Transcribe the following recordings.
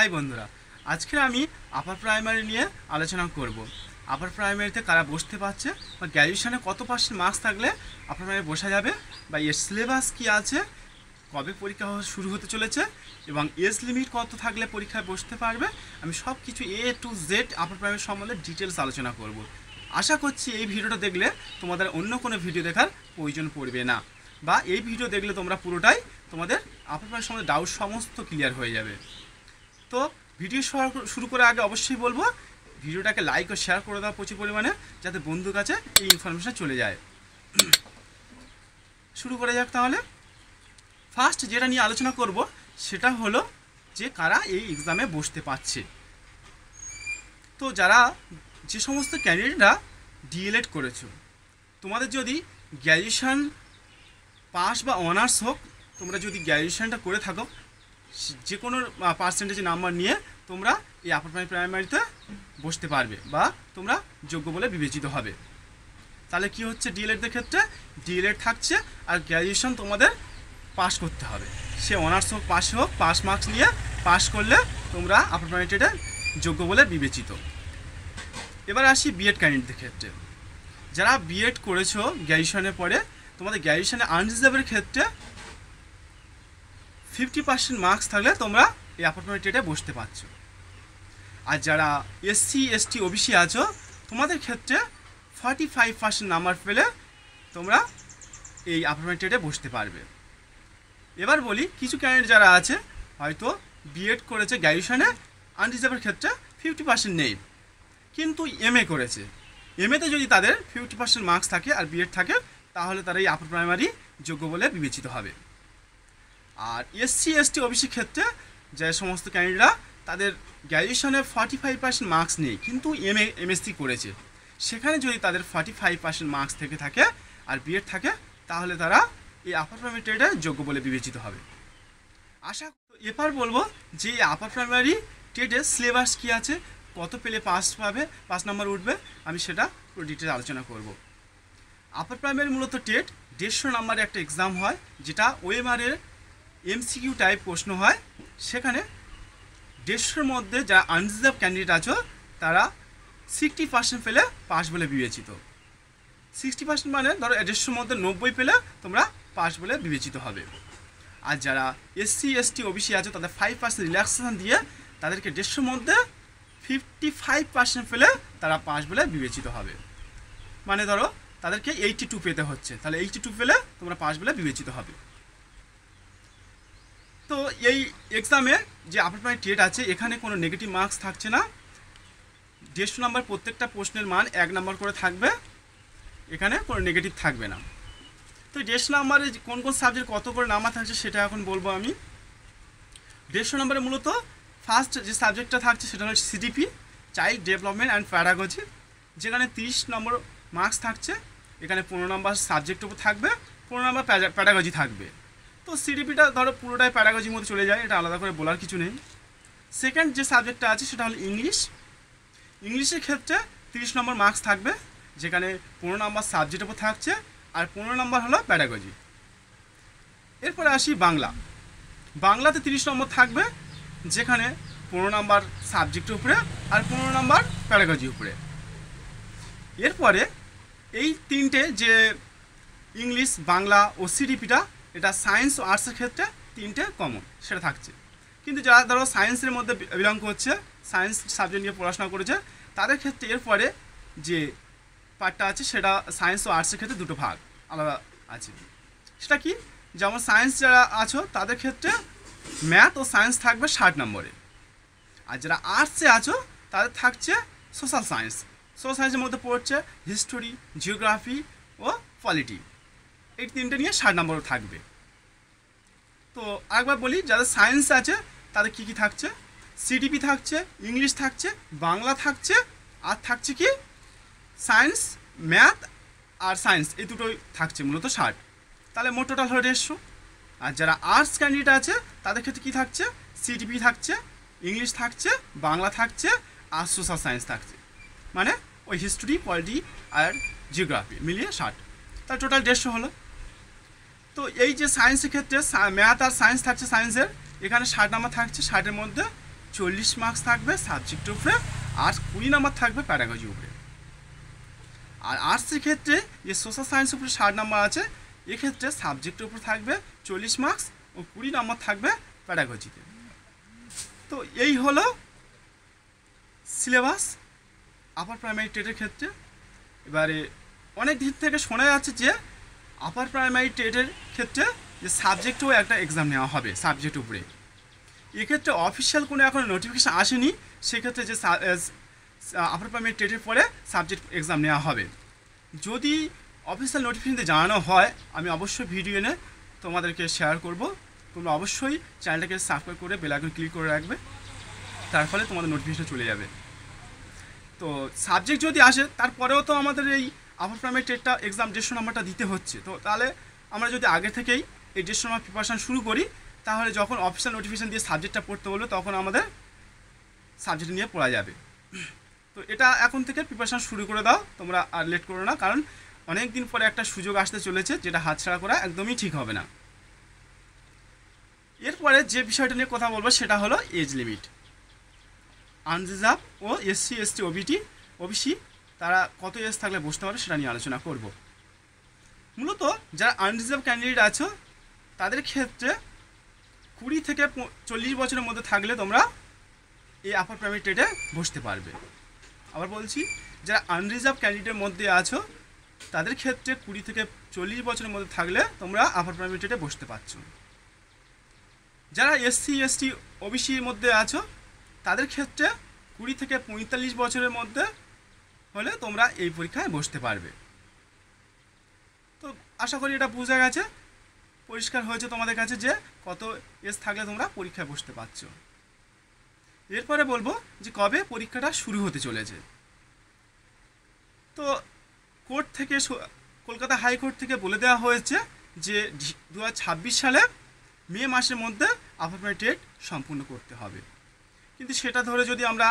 High বন্ধুরা, আজকে আমি আপার প্রাইমারি নিয়ে আলোচনা করব। আপার প্রাইমারিতে কারা বসতে পারছে বা গ্র্যাজুয়েশনে কত পার্সেন্ট মার্কস থাকলে আপার প্রাইমারি বসা যাবে, বা এর সিলেবাস কী আছে, কবে পরীক্ষা শুরু হতে চলেছে এবং এজ লিমিট কত থাকলে পরীক্ষায় বসতে পারবে। আমি সব কিছু এ টু জেড আপার প্রাইমারি সম্বন্ধে ডিটেলস আলোচনা করব। আশা করছি এই ভিডিওটা দেখলে তোমাদের অন্য কোনো ভিডিও দেখার প্রয়োজন পড়বে না, বা এই ভিডিও দেখলে তোমরা পুরোটাই তোমাদের আপার প্রাইমারি সম্বন্ধে ডাউট সমস্ত ক্লিয়ার হয়ে যাবে। তো ভিডিও শুরু করার আগে অবশ্যই বলবো ভিডিওটাকে লাইক ও শেয়ার করে দাও প্রচুর পরিমাণে, যাতে বন্ধুর কাছে এই ইনফরমেশন চলে যায়। শুরু করা যাক তাহলে। ফার্স্ট যেটা নিয়ে আলোচনা করব সেটা হলো যে কারা এই এক্সামে বসতে পারছে। তো যারা যে সমস্ত ক্যান্ডিডেটরা ডিএলএড করেছো, তোমাদের যদি গ্র্যাজুয়েশন পাস বা অনার্স হোক, তোমরা যদি গ্র্যাজুয়েশনটা করে থাকো, যে কোনো পার্সেন্টেজ নাম্বার নিয়ে তোমরা এই আপার প্রাইমারিতে বসতে পারবে বা তোমরা যোগ্য বলে বিবেচিত হবে। তাহলে কি হচ্ছে, ডিএলএডের ক্ষেত্রে ডিএলএড থাকছে আর গ্র্যাজুয়েশন তোমাদের পাস করতে হবে। সে অনার্স হোক পাস হোক, পাস মার্কস নিয়ে পাস করলে তোমরা আপার প্রাইমারিতে যোগ্য বলে বিবেচিত। এবার আসি বিএড ক্যান্ডিডেটদের ক্ষেত্রে। যারা বিএড করেছো গ্র্যাজুয়েশনের পরে, তোমাদের গ্র্যাজুয়েশনে আনরিজার্ভের ক্ষেত্রে 50% মার্কস থাকলে তোমরা এই আপার প্রাইমারিতে বসতে পারছো। আর যারা এসসি এসটি ওবিসি আছো, তোমাদের ক্ষেত্রে 45% নাম্বার পেলে তোমরা এই আপার প্রাইমারিতে বসতে পারবে। এবার বলি কিছু ক্যান্ডিডেট যারা আছে হয়তো বিএড করেছে গ্র্যাজুয়েশনে, আনরিজার্ভের ক্ষেত্রে 50% নেই, কিন্তু এমএ করেছে। এমএতে যদি তাদের 50% মার্কস থাকে আর বিএড থাকে, তাহলে তারা এই আপার প্রাইমারি যোগ্য বলে বিবেচিত হবে। আর এসসি এসটি ওবিসি ক্ষেত্রে যে সমস্ত ক্যান্ডিডেটরা তাদের গ্র্যাজুয়েশনে 45% মার্কস নেই, কিন্তু এমএসসি করেছে, সেখানে যদি তাদের 45% মার্কস থেকে থাকে আর বিএড থাকে, তাহলে তারা এই আপার প্রাইমারি টেটে যোগ্য বলে বিবেচিত হবে। এবার বলবো যে আপার প্রাইমারি টেটের সিলেবাস কী আছে, কত পেলে পাস পাবে, 5 নম্বর উঠবে, আমি সেটা পুরো ডিটেল আলোচনা করব। আপার প্রাইমারি মূলত টেট 150 নম্বরের একটা এক্সাম হয়, যেটা ওএমআরের এমসিকিউ টাইপ প্রশ্ন হয়। সেখানে 150-র মধ্যে যারা আনরিজার্ভ ক্যান্ডিডেট আছো, তারা 60% পেলে পাস বলে বিবেচিত। 60% মানে ধরো 150-র মধ্যে 90 পেলে তোমরা পাস বলে বিবেচিত হবে। আর যারা এসসি এসটি ওবিসি আছে, তাদের 5% রিল্যাক্সেশন দিয়ে তাদেরকে 150-র মধ্যে 55% পেলে তারা পাস বলে বিবেচিত হবে। মানে ধরো তাদেরকে 82 পেতে হচ্ছে, তাহলে 82 পেলে তোমরা পাস বলে বিবেচিত হবে। তো এই এক্সামে যে আপার প্রাইমারি টেট আছে, এখানে কোনো নেগেটিভ মার্কস থাকছে না। 150 নম্বর প্রত্যেকটা প্রশ্নের মান 1 নম্বর করে থাকবে, এখানে কোনো নেগেটিভ থাকবে না। তো 150 নম্বরে কোন কোন সাবজেক্ট কত করে নাম্বার থাকছে সেটা এখন বলবো আমি। 150 নম্বরে মূলত ফার্স্ট যে সাবজেক্টটা থাকছে সেটা হলো CDP, child development and pedagogy, যেখানে 30 নম্বর মার্কস থাকছে। এখানে 15 নম্বর সাবজেক্টের উপর থাকবে, 15 নম্বর প্যাডাগজি থাকবে। তো সিডিপিটা ধরো পুরোটাই প্যাডাগজির মধ্যে চলে যায়, এটা আলাদা করে বলার কিছু নেই। সেকেন্ড যে সাবজেক্টটা আছে সেটা হলো ইংলিশ। ইংলিশের ক্ষেত্রে 30 নম্বর মার্কস থাকবে, যেখানে 15 নম্বর সাবজেক্টের উপর থাকছে আর 15 নম্বর হলো প্যাডাগজি। এরপরে আসি বাংলা। বাংলাতে 30 নম্বর থাকবে, যেখানে 15 নম্বর সাবজেক্টের উপরে আর 15 নম্বর প্যাডাগজির উপরে। এরপরে এই তিনটে যে ইংলিশ, বাংলা ও সিডিপিটা, এটা সায়েন্স ও আর্টসের ক্ষেত্রে তিনটে কমন সেটা থাকছে। কিন্তু যারা ধরো সায়েন্সের মধ্যে বিলং করছে, সায়েন্স সাবজেক্ট নিয়ে পড়াশোনা করেছে, তাদের ক্ষেত্রে এরপরে যে পার্টটা আছে সেটা সায়েন্স ও আর্টসের ক্ষেত্রে দুটো ভাগ আলাদা আছে। সেটা কি, যেমন সায়েন্স যারা আছো তাদের ক্ষেত্রে ম্যাথ ও সায়েন্স থাকবে 60 নম্বরে, আর যারা আর্টসে আছো তাদের থাকছে সোশ্যাল সায়েন্স। সোশ্যাল সায়েন্সের মধ্যে পড়ছে হিস্টোরি, জিওগ্রাফি ও পলিটি, এই তিনটে নিয়ে 60 নম্বরও থাকবে। তো আরেকবার বলি, যাদের সায়েন্স আছে তাদের কী কী থাকছে, সিডিপি থাকছে, ইংলিশ থাকছে, বাংলা থাকছে, আর থাকছে কি সায়েন্স, ম্যাথ আর সায়েন্স, এই দুটোই থাকছে মূলত 60। তাহলে মোট টোটাল হলো 150। আর যারা আর্টস ক্যান্ডিডেট আছে তাদের ক্ষেত্রে কী থাকছে, সিডিপি থাকছে, ইংলিশ থাকছে, বাংলা থাকছে আর সোশ্যাল সায়েন্স থাকছে, মানে ওই হিস্ট্রি, পলিটি আর জিওগ্রাফি মিলিয়ে 60। তাহলে টোটাল 150 হলো। তো এই যে সায়েন্সের ক্ষেত্রে ম্যাথ আর সায়েন্স থাকছে, সায়েন্সের এখানে 60 নাম্বার থাকছে, 60-এর মধ্যে 40 মার্কস থাকবে সাবজেক্টের উপরে আর 20 নাম্বার থাকবে প্যাডাগজি উপরে। আর আর্টসের ক্ষেত্রে যে সোশ্যাল সায়েন্স উপরে 60 নাম্বার আছে, এক্ষেত্রে সাবজেক্টের উপর থাকবে 40 মার্কস ও 20 নাম্বার থাকবে প্যাডাগজিতে। তো এই হলো সিলেবাস আপার প্রাইমারি টেটের ক্ষেত্রে। এবারে অনেক দিক থেকে শোনা যাচ্ছে যে আপার প্রাইমারি টেটের ক্ষেত্রে যে সাবজেক্টেও একটা এক্সাম নেওয়া হবে সাবজেক্ট উপরে। এক্ষেত্রে অফিসিয়াল কোনো এখন নোটিফিকেশান আসেনি, সেক্ষেত্রে যে আপার প্রাইমারি টেটের পরে সাবজেক্ট এক্সাম নেওয়া হবে। যদি অফিসিয়াল নোটিফিকেশান জানানো হয় আমি অবশ্যই ভিডিও এনে তোমাদেরকে শেয়ার করব। তোমরা অবশ্যই চ্যানেলটাকে সাবস্ক্রাইব করে বেল আইকন ক্লিক করে রাখবে, তার ফলে তোমাদের নোটিফিকেশান চলে যাবে। তো সাবজেক্ট যদি আসে তারপরেও তো আমাদের এই আপার প্রাইমারি টেটটা এক্সাম 150 নাম্বারটা দিতে হচ্ছে। তো তাহলে আমরা যদি আগে থেকেই এই 150 নাম্বার প্রিপারেশান শুরু করি, তাহলে যখন অফিসিয়াল নোটিফিকেশান দিয়ে সাবজেক্টটা পড়তে বলবে তখন আমাদের সাবজেক্ট নিয়ে পড়া যাবে। তো এটা এখন থেকে প্রিপারেশান শুরু করে দাও, তোমরা আর লেট করো না, কারণ অনেক দিন পরে একটা সুযোগ আসতে চলেছে যেটা হাতছাড়া করা একদমই ঠিক হবে না। এরপরে যে বিষয়টা নিয়ে কথা বলবো সেটা হলো এজ লিমিট। আনরিজার্ভ ও SC ST OBC তারা কত এজ থাকলে বসতে পারে সেটা নিয়ে আলোচনা করব। মূলত যারা আনরিজার্ভ ক্যান্ডিডেট আছো তাদের ক্ষেত্রে 20 থেকে 40 বছরের মধ্যে থাকলে তোমরা এই আপার প্রাইমারি টেটে বসতে পারবে। আবার বলছি, যারা আনরিজার্ভ ক্যান্ডিডেটের মধ্যে আছো তাদের ক্ষেত্রে 20 থেকে 40 বছরের মধ্যে থাকলে তোমরা আপার প্রাইমারি টেটে বসতে পারছো। যারা SC ST OBCর মধ্যে আছো তাদের ক্ষেত্রে 20 থেকে 45 বছরের মধ্যে হলে তোমরা এই পরীক্ষায় বসতে পারবে। তো আশা করি এটা বোঝা গেছে, পরিষ্কার হয়েছে তোমাদের কাছে যে কত এজ থাকলে তোমরা পরীক্ষায় বসতে পারছো। এরপরে বলবো যে কবে পরীক্ষাটা শুরু হতে চলেছে। তো কোর্ট থেকে কলকাতা হাইকোর্ট থেকে বলে দেওয়া হয়েছে যে 2026 সালে মে মাসের মধ্যে আপার প্রাইমারি টেট সম্পূর্ণ করতে হবে। কিন্তু সেটা ধরে যদি আমরা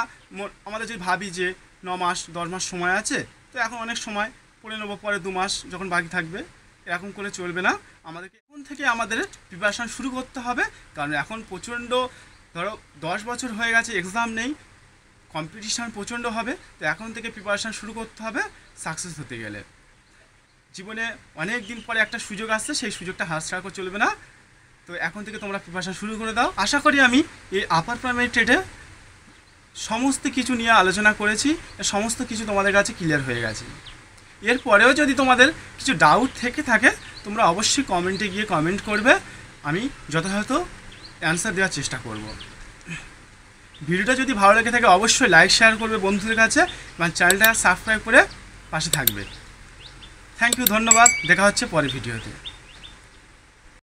আমাদের যদি ভাবি যে 9 মাস 10 মাস সময় আছে, তো এখন অনেক সময় পড়ে নেবো, পরে 2 মাস যখন বাকি থাকবে, এরকম করে চলবে না। আমাদেরকে এখন থেকে আমাদের প্রিপারেশান শুরু করতে হবে, কারণ এখন প্রচণ্ড ধরো 10 বছর হয়ে গেছে এক্সাম নেই, কম্পিটিশান প্রচণ্ড হবে। তো এখন থেকে প্রিপারেশান শুরু করতে হবে সাকসেস হতে গেলে। জীবনে অনেক দিন পরে একটা সুযোগ আসছে, সেই সুযোগটা হাতছাড়া করে চলবে না। তো এখন থেকে তোমরা প্রিপারেশান শুরু করে দাও। আশা করি আমি এই আপার প্রাইমারি টেটে সমস্ত কিছু নিয়ে আলোচনা করেছি, সমস্ত কিছু তোমাদের কাছে ক্লিয়ার হয়ে গেছে। এরপরেও যদি তোমাদের কিছু ডাউট থেকে থাকে তোমরা অবশ্যই কমেন্টে গিয়ে কমেন্ট করবে, আমি যথাযথ অ্যান্সার দেওয়ার চেষ্টা করব। ভিডিওটা যদি ভালো লেগে থাকে অবশ্যই লাইক শেয়ার করবে বন্ধুদের কাছে, এবং চ্যানেলটা সাবস্ক্রাইব করে পাশে থাকবে। থ্যাংক ইউ, ধন্যবাদ। দেখা হচ্ছে পরের ভিডিওতে।